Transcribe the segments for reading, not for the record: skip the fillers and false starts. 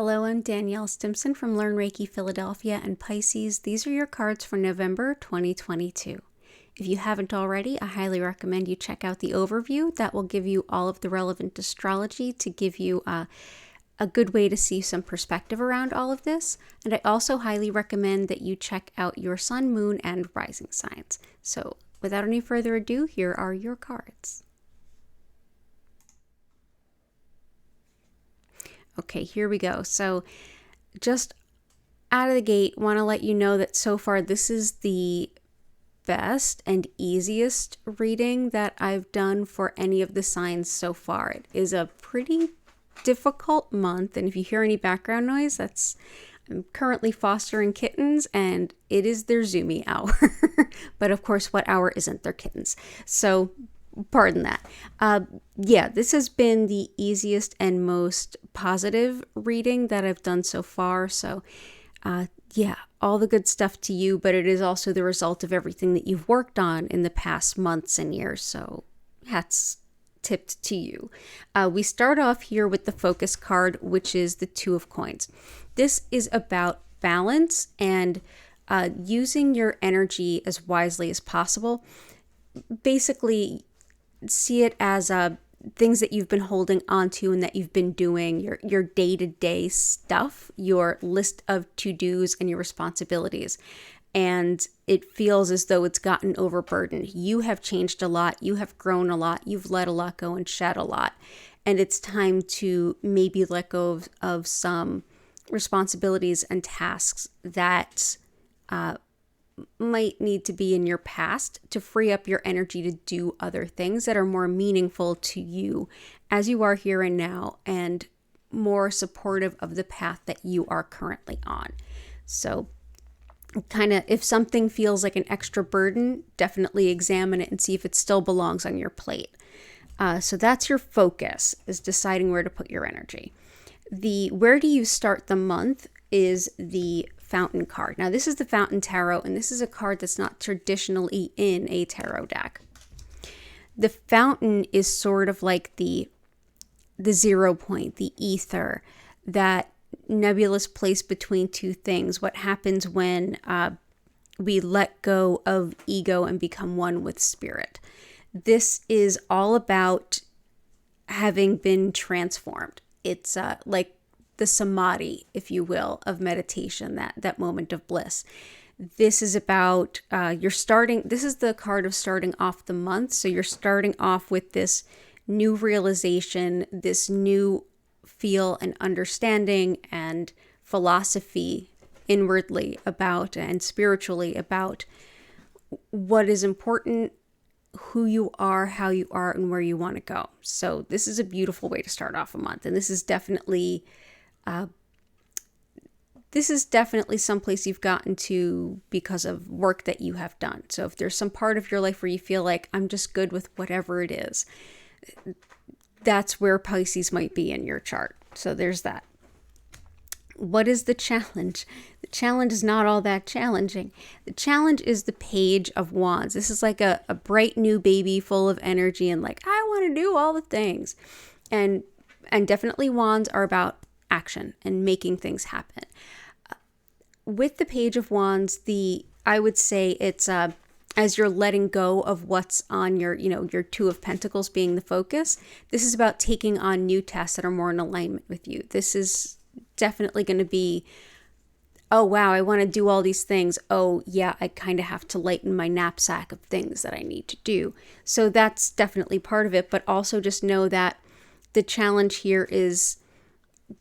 Hello, I'm Danielle Stimpson from Learn Reiki Philadelphia and Pisces. These are your cards for November 2022. If you haven't already, I highly recommend you check out the overview. That will give you all of the relevant astrology to give you a good way to see some perspective around all of this. And I also highly recommend that you check out your sun, moon, and rising signs. So without any further ado, here are your cards. Okay, here we go. So just out of the gate, want to let you know that so far this is the best and easiest reading that I've done for any of the signs so far. It is a pretty difficult month, and if you hear any background noise, I'm currently fostering kittens, and it is their Zoomy hour. But of course, what hour isn't their kittens? So pardon that. This has been the easiest and most positive reading that I've done so far. So all the good stuff to you, but it is also the result of everything that you've worked on in the past months and years. So hats tipped to you. We start off here with the focus card, which is the Two of Coins. This is about balance and using your energy as wisely as possible. Basically, see it as things that you've been holding onto and that you've been doing, your day-to-day stuff, your list of to-dos and your responsibilities. And it feels as though it's gotten overburdened. You have changed a lot. You have grown a lot. You've let a lot go and shed a lot. And it's time to maybe let go of some responsibilities and tasks that might need to be in your past to free up your energy to do other things that are more meaningful to you as you are here and now and more supportive of the path that you are currently on. So kind of, if something feels like an extra burden, definitely examine it and see if it still belongs on your plate. So that's your focus, is deciding where to put your energy. The where do you start the month is the Fountain card. Now, this is the Fountain Tarot, and this is a card that's not traditionally in a tarot deck. The Fountain is sort of like the 0 point, the ether, that nebulous place between two things. What happens when we let go of ego and become one with spirit. This is all about having been transformed. It's like the samadhi, if you will, of meditation, that moment of bliss. This is about this is the card of starting off the month. So you're starting off with this new realization, this new feel and understanding and philosophy inwardly about and spiritually about what is important, who you are, how you are, and where you want to go. So this is a beautiful way to start off a month. And this is definitely someplace you've gotten to because of work that you have done. So if there's some part of your life where you feel like I'm just good with whatever it is, that's where Pisces might be in your chart. So there's that. What is the challenge? The challenge is not all that challenging. The challenge is the Page of Wands. This is like a bright new baby full of energy and like, I want to do all the things. And definitely wands are about action and making things happen. With the Page of Wands, I would say it's as you're letting go of what's on your Two of Pentacles being the focus. This is about taking on new tasks that are more in alignment with you. This is definitely going to be, oh wow, I want to do all these things. Oh yeah, I kind of have to lighten my knapsack of things that I need to do. So that's definitely part of it. But also just know that the challenge here is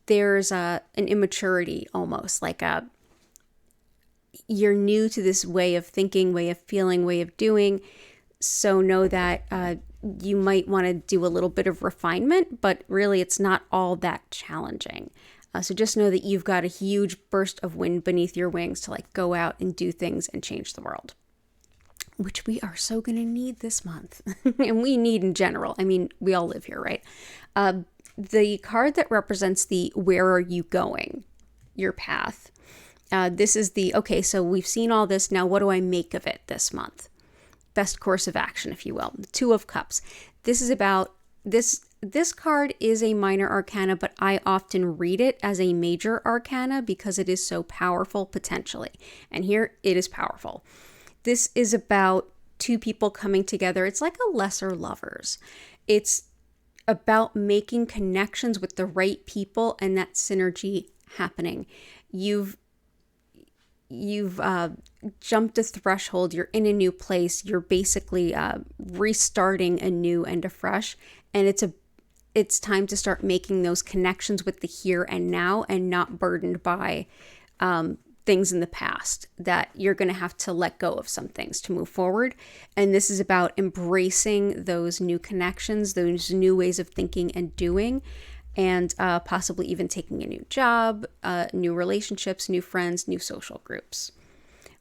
there's an immaturity, almost like you're new to this way of thinking, way of feeling, way of doing. So know that you might want to do a little bit of refinement, but really it's not all that challenging. So just know that you've got a huge burst of wind beneath your wings to like go out and do things and change the world, which we are so going to need this month. And we need in general. I mean, we all live here, right? The card that represents the where are you going, your path. This is okay, so we've seen all this. Now, what do I make of it this month? Best course of action, if you will. The Two of Cups. This is about this this card is a minor arcana, but I often read it as a major arcana because it is so powerful potentially. And here it is powerful. This is about two people coming together. It's like a lesser lovers. It's about making connections with the right people and that synergy happening. You've jumped a threshold. You're in a new place. You're basically restarting anew and afresh. And it's time to start making those connections with the here and now, and not burdened by things in the past that you're going to have to let go of some things to move forward. And this is about embracing those new connections, those new ways of thinking and doing, and possibly even taking a new job, new relationships, new friends, new social groups.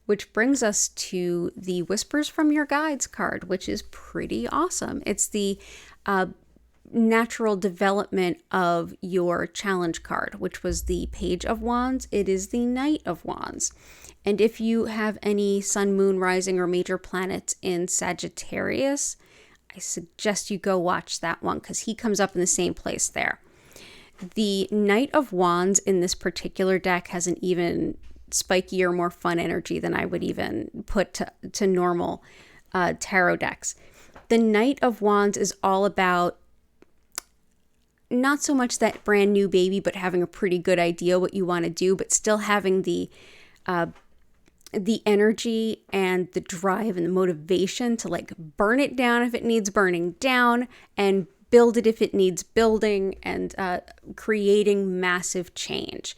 Which brings us to the Whispers from Your Guides card, which is pretty awesome. It's the natural development of your challenge card, which was the Page of Wands. It is the Knight of Wands. And if you have any sun, moon, rising, or major planets in Sagittarius, I suggest you go watch that one because he comes up in the same place there. The Knight of Wands in this particular deck has an even spikier, more fun energy than I would even put to normal tarot decks. The Knight of Wands is all about not so much that brand new baby, but having a pretty good idea what you want to do, but still having the energy and the drive and the motivation to like burn it down if it needs burning down, and build it if it needs building, and creating massive change.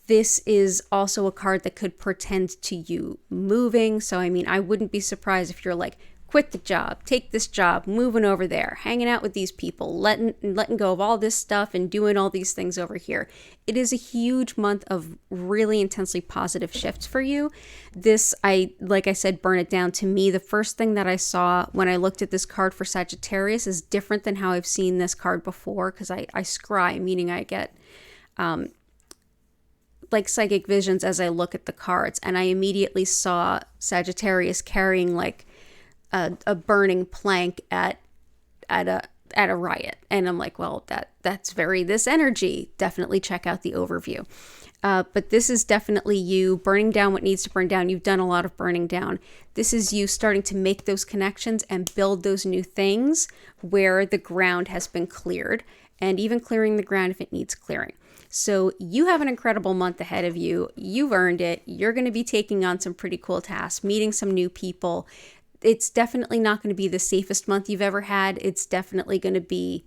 This is also a card that could portend to you moving. So, I mean, I wouldn't be surprised if you're like, quit the job, take this job, moving over there, hanging out with these people, letting go of all this stuff and doing all these things over here. It is a huge month of really intensely positive shifts for you. This, like I said, burn it down. To me, the first thing that I saw when I looked at this card for Sagittarius is different than how I've seen this card before, because I scry, meaning I get like psychic visions as I look at the cards, and I immediately saw Sagittarius carrying like a burning plank at a riot, and I'm like, well, that's very this energy. Definitely check out the overview. But this is definitely you burning down what needs to burn down. You've done a lot of burning down. This is you starting to make those connections and build those new things where the ground has been cleared, and even clearing the ground if it needs clearing. So you have an incredible month ahead of you. You've earned it. You're going to be taking on some pretty cool tasks, meeting some new people. It's definitely not going to be the safest month you've ever had. It's definitely going to be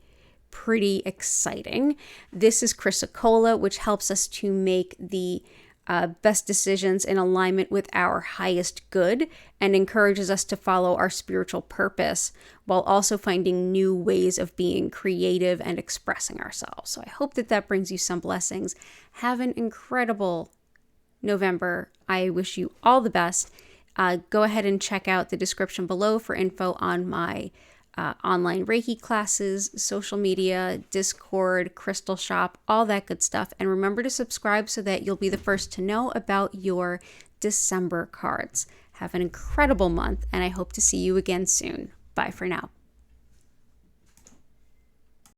pretty exciting. This is Chrysocolla, which helps us to make the best decisions in alignment with our highest good, and encourages us to follow our spiritual purpose while also finding new ways of being creative and expressing ourselves. So I hope that brings you some blessings. Have an incredible November. I wish you all the best. Go ahead and check out the description below for info on my online Reiki classes, social media, Discord, crystal shop, all that good stuff. And remember to subscribe so that you'll be the first to know about your December cards. Have an incredible month, and I hope to see you again soon. Bye for now.